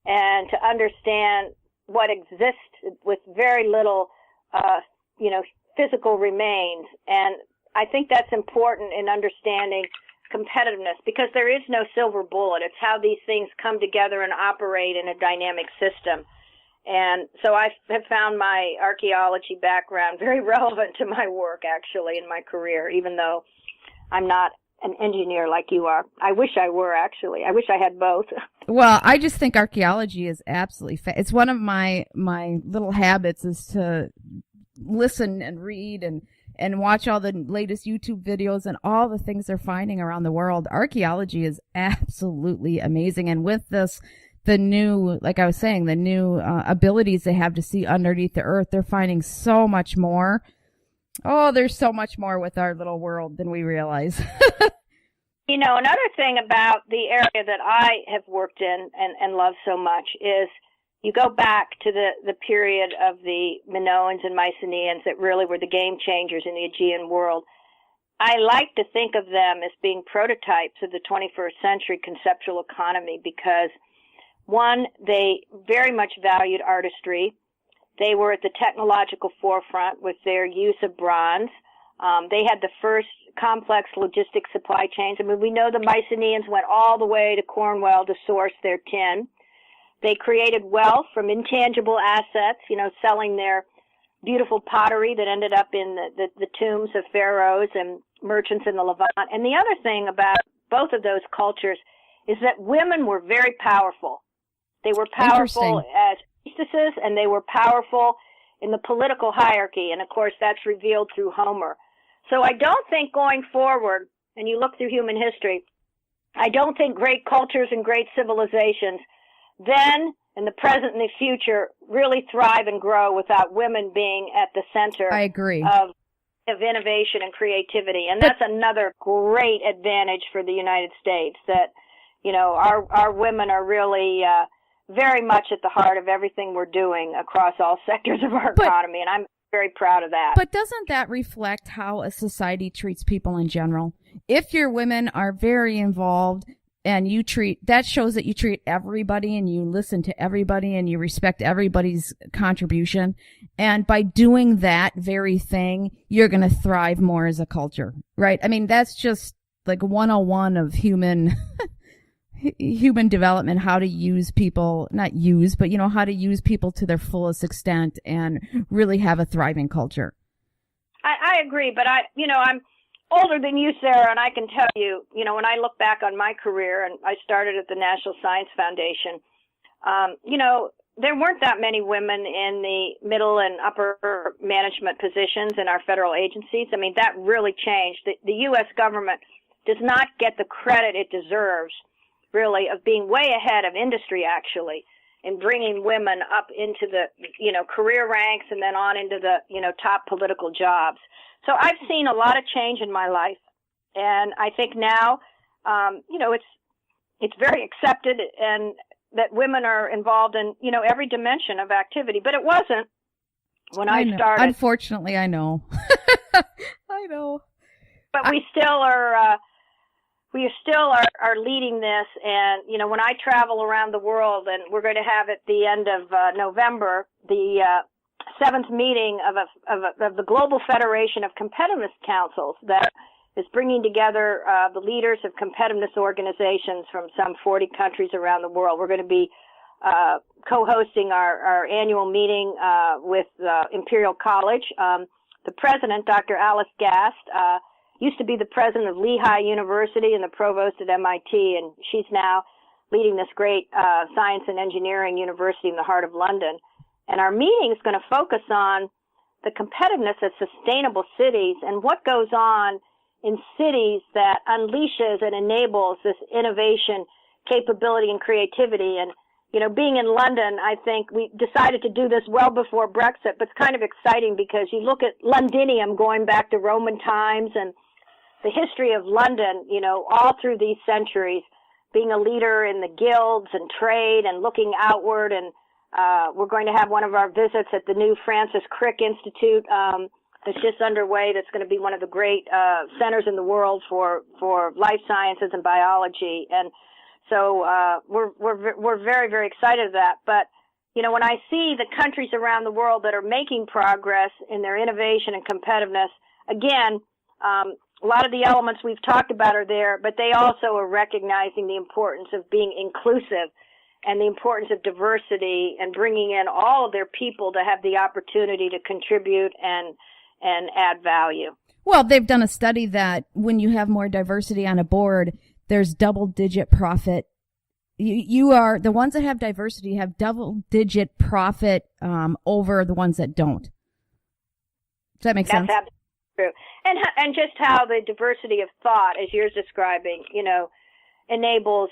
and to understand what exists with very little, physical remains. And I think that's important in understanding competitiveness, because there is no silver bullet. It's how these things come together and operate in a dynamic system. And so I have found my archaeology background very relevant to my work, actually, in my career, even though I'm not an engineer like you are. I wish I were, actually. I wish I had both. Well, I just think archaeology is absolutely it's one of my little habits is to listen and read and watch all the latest YouTube videos and all the things they're finding around the world. Archaeology is absolutely amazing. And with the new, like I was saying, the new abilities they have to see underneath the earth, they're finding so much more. Oh, there's so much more with our little world than we realize. Another thing about the area that I have worked in and love so much is you go back to the period of the Minoans and Mycenaeans that really were the game changers in the Aegean world. I like to think of them as being prototypes of the 21st century conceptual economy because, one, they very much valued artistry. They were at the technological forefront with their use of bronze. They had the first complex logistic supply chains. I mean, we know the Mycenaeans went all the way to Cornwall to source their tin. They created wealth from intangible assets, selling their beautiful pottery that ended up in the tombs of pharaohs and merchants in the Levant. And the other thing about both of those cultures is that women were very powerful. They were powerful as priestesses, and they were powerful in the political hierarchy. And, of course, that's revealed through Homer. So I don't think going forward, and you look through human history, I don't think great cultures and great civilizations then, in the present and the future, really thrive and grow without women being at the center I agree. of innovation and creativity. And that's another great advantage for the United States, that, our women are really very much at the heart of everything we're doing across all sectors of our economy, and I'm very proud of that. But doesn't that reflect how a society treats people in general? If your women are very involved and that shows that you treat everybody and you listen to everybody and you respect everybody's contribution. And by doing that very thing, you're going to thrive more as a culture, right? I mean, that's just like 101 of human development, how to use people, not use, but how to use people to their fullest extent and really have a thriving culture. I agree, but I'm older than you, Sarah, and I can tell you, when I look back on my career, and I started at the National Science Foundation, there weren't that many women in the middle and upper management positions in our federal agencies. I mean, that really changed. The U.S. government does not get the credit it deserves, really, of being way ahead of industry, actually, in bringing women up into the, career ranks and then on into the, top political jobs. So I've seen a lot of change in my life, and I think now, it's very accepted and that women are involved in, every dimension of activity. But it wasn't when I started. Unfortunately, I know. I know. But we still are leading this, and when I travel around the world, and we're going to have at the end of November the seventh meeting of the Global Federation of Competitiveness Councils that is bringing together the leaders of competitiveness organizations from some 40 countries around the world. We're going to be co-hosting our annual meeting with Imperial College. The president, Dr. Alice Gast, used to be the president of Lehigh University and the provost at MIT, and she's now leading this great science and engineering university in the heart of London. And our meeting is going to focus on the competitiveness of sustainable cities and what goes on in cities that unleashes and enables this innovation, capability, and creativity. And, being in London, I think we decided to do this well before Brexit, but it's kind of exciting because you look at Londinium going back to Roman times and the history of London, all through these centuries, being a leader in the guilds and trade and looking outward. And we're going to have one of our visits at the new Francis Crick Institute that's just underway. That's going to be one of the great centers in the world for life sciences and biology. And so we're very, very excited of that. But when I see the countries around the world that are making progress in their innovation and competitiveness, again, a lot of the elements we've talked about are there, but they also are recognizing the importance of being inclusive and the importance of diversity and bringing in all of their people to have the opportunity to contribute and add value. Well, they've done a study that when you have more diversity on a board, there's double-digit profit. You are the ones that have diversity have double-digit profit over the ones that don't. Does that make sense? That's absolutely true. And just how the diversity of thought, as you're describing, enables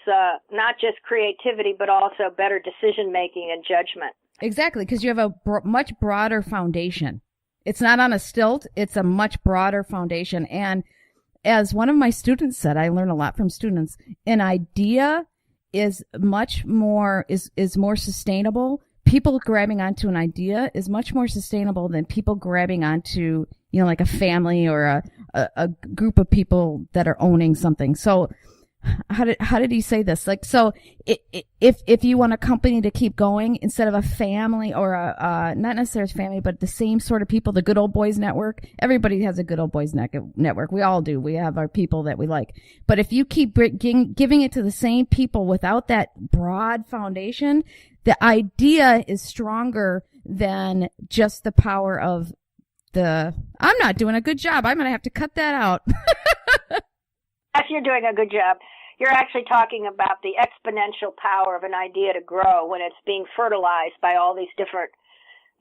not just creativity, but also better decision-making and judgment. Exactly, because you have a much broader foundation. It's not on a stilt. It's a much broader foundation. And as one of my students said, I learn a lot from students, an idea is much more, is more sustainable. People grabbing onto an idea is much more sustainable than people grabbing onto, like a family or a group of people that are owning something. So how did he say this? Like, so if you want a company to keep going, instead of a family or not necessarily family, but the same sort of people, the good old boys network, everybody has a good old boys network. We all do. We have our people that we like. But if you keep giving it to the same people without that broad foundation, the idea is stronger than just the power of I'm not doing a good job. I'm going to have to cut that out. Yes, you're doing a good job. You're actually talking about the exponential power of an idea to grow when it's being fertilized by all these different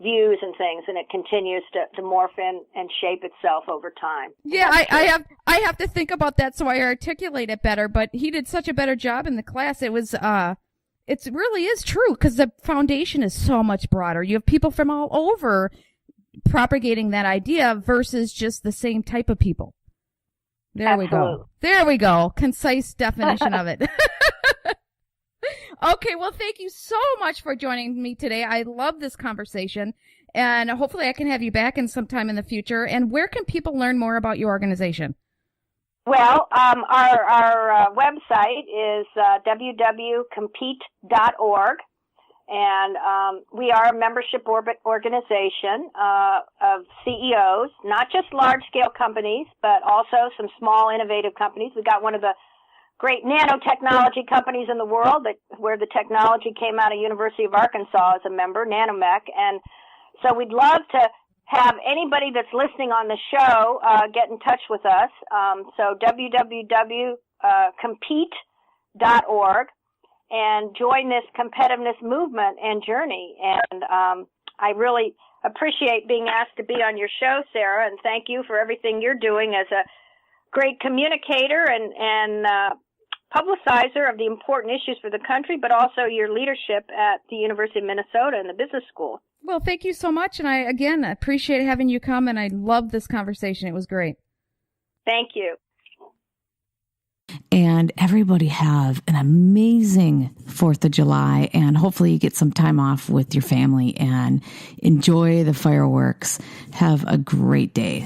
views and things, and it continues to morph in and shape itself over time. Yeah, I have to think about that so I articulate it better, but he did such a better job in the class. It was it really is true because the foundation is so much broader. You have people from all over propagating that idea versus just the same type of people. There we go. There we go. Concise definition of it. Okay, well, thank you so much for joining me today. I love this conversation, and hopefully I can have you back in sometime in the future. And where can people learn more about your organization? Well, our website is www.compete.org, and we are a membership organization of CEOs, not just large-scale companies, but also some small, innovative companies. We got one of the great nanotechnology companies in the world where the technology came out of University of Arkansas as a member, Nanomech, and so we'd love to have anybody that's listening on the show get in touch with us. So www.compete.org and join this competitiveness movement and journey. And I really appreciate being asked to be on your show, Sarah, and thank you for everything you're doing as a great communicator and publicizer of the important issues for the country, but also your leadership at the University of Minnesota and the Business School. Well, thank you so much. And I, again, appreciate having you come, and I loved this conversation. It was great. Thank you. And everybody have an amazing 4th of July, and hopefully you get some time off with your family and enjoy the fireworks. Have a great day.